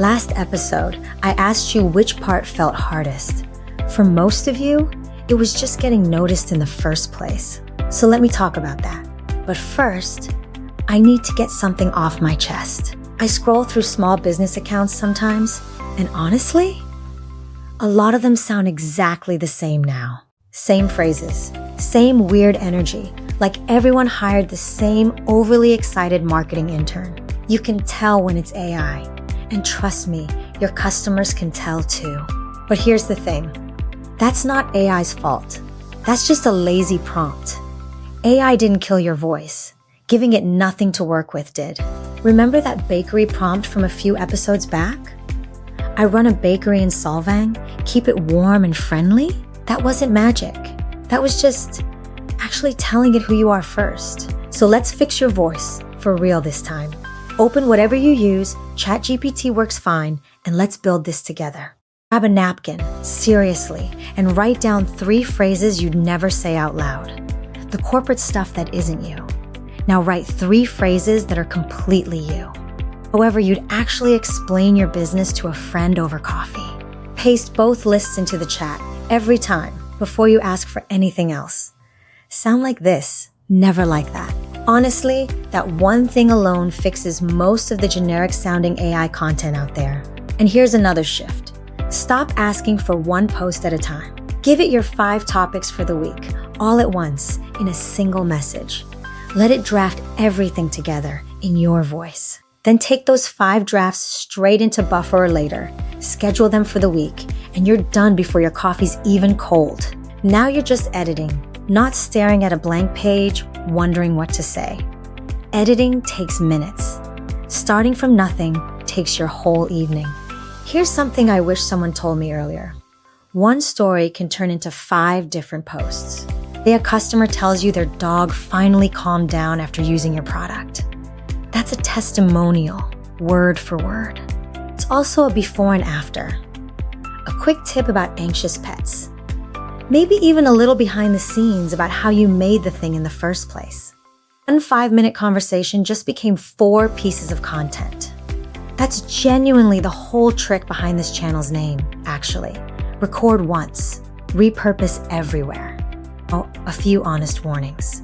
Last episode, I asked you which part felt hardest. For most of you, it was just getting noticed in the first place. So let me talk about that. But first, I need to get something off my chest. I scroll through small business accounts sometimes, and honestly, a lot of them sound exactly the same now. Same phrases, same weird energy, like everyone hired the same overly excited marketing intern. You can tell when it's AI, and trust me, your customers can tell too. But here's the thing, that's not AI's fault. That's just a lazy prompt. AI didn't kill your voice. Giving it nothing to work with did. Remember that bakery prompt from a few episodes back? I run a bakery in Solvang, keep it warm and friendly? That wasn't magic. That was just actually telling it who you are first. So let's fix your voice, for real this time. Open whatever you use, ChatGPT works fine, and let's build this together. Grab a napkin, seriously, and write down 3 phrases you'd never say out loud. The corporate stuff that isn't you. Now write 3 phrases that are completely you. However, you'd actually explain your business to a friend over coffee. Paste both lists into the chat every time before you ask for anything else. Sound like this, never like that. Honestly, that one thing alone fixes most of the generic sounding AI content out there. And here's another shift. Stop asking for one post at a time. Give it your 5 topics for the week, all at once, in a single message. Let it draft everything together in your voice. Then take those 5 drafts straight into Buffer or later, schedule them for the week, and you're done before your coffee's even cold. Now you're just editing, not staring at a blank page, wondering what to say. Editing takes minutes. Starting from nothing takes your whole evening. Here's something I wish someone told me earlier. One story can turn into 5 different posts. Say a customer tells you their dog finally calmed down after using your product. That's a testimonial, word for word. It's also a before and after. A quick tip about anxious pets. Maybe even a little behind the scenes about how you made the thing in the first place. One 5-minute conversation just became 4 pieces of content. That's genuinely the whole trick behind this channel's name, actually. Record once, repurpose everywhere. Oh, a few honest warnings.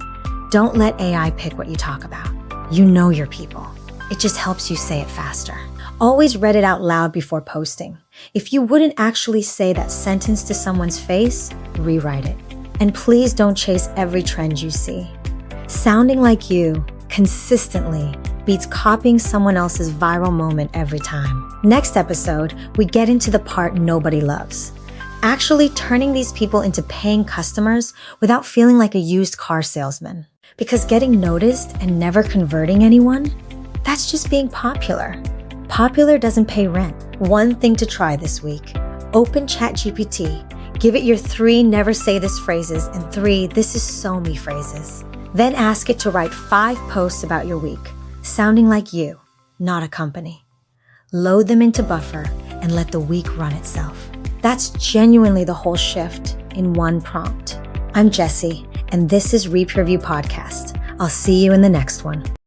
Don't let AI pick what you talk about. You know your people. It just helps you say it faster. Always read it out loud before posting. If you wouldn't actually say that sentence to someone's face, rewrite it. And please don't chase every trend you see. Sounding like you consistently beats copying someone else's viral moment every time. Next episode, we get into the part nobody loves. Actually turning these people into paying customers without feeling like a used car salesman. Because getting noticed and never converting anyone, that's just being popular. Popular doesn't pay rent. One thing to try this week. Open ChatGPT, give it your 3 never say this phrases and 3 this is so me phrases. Then ask it to write 5 posts about your week, sounding like you, not a company. Load them into Buffer and let the week run itself. That's genuinely the whole shift in one prompt. I'm Jessie, and this is RepurVue Podcast. I'll see you in the next one.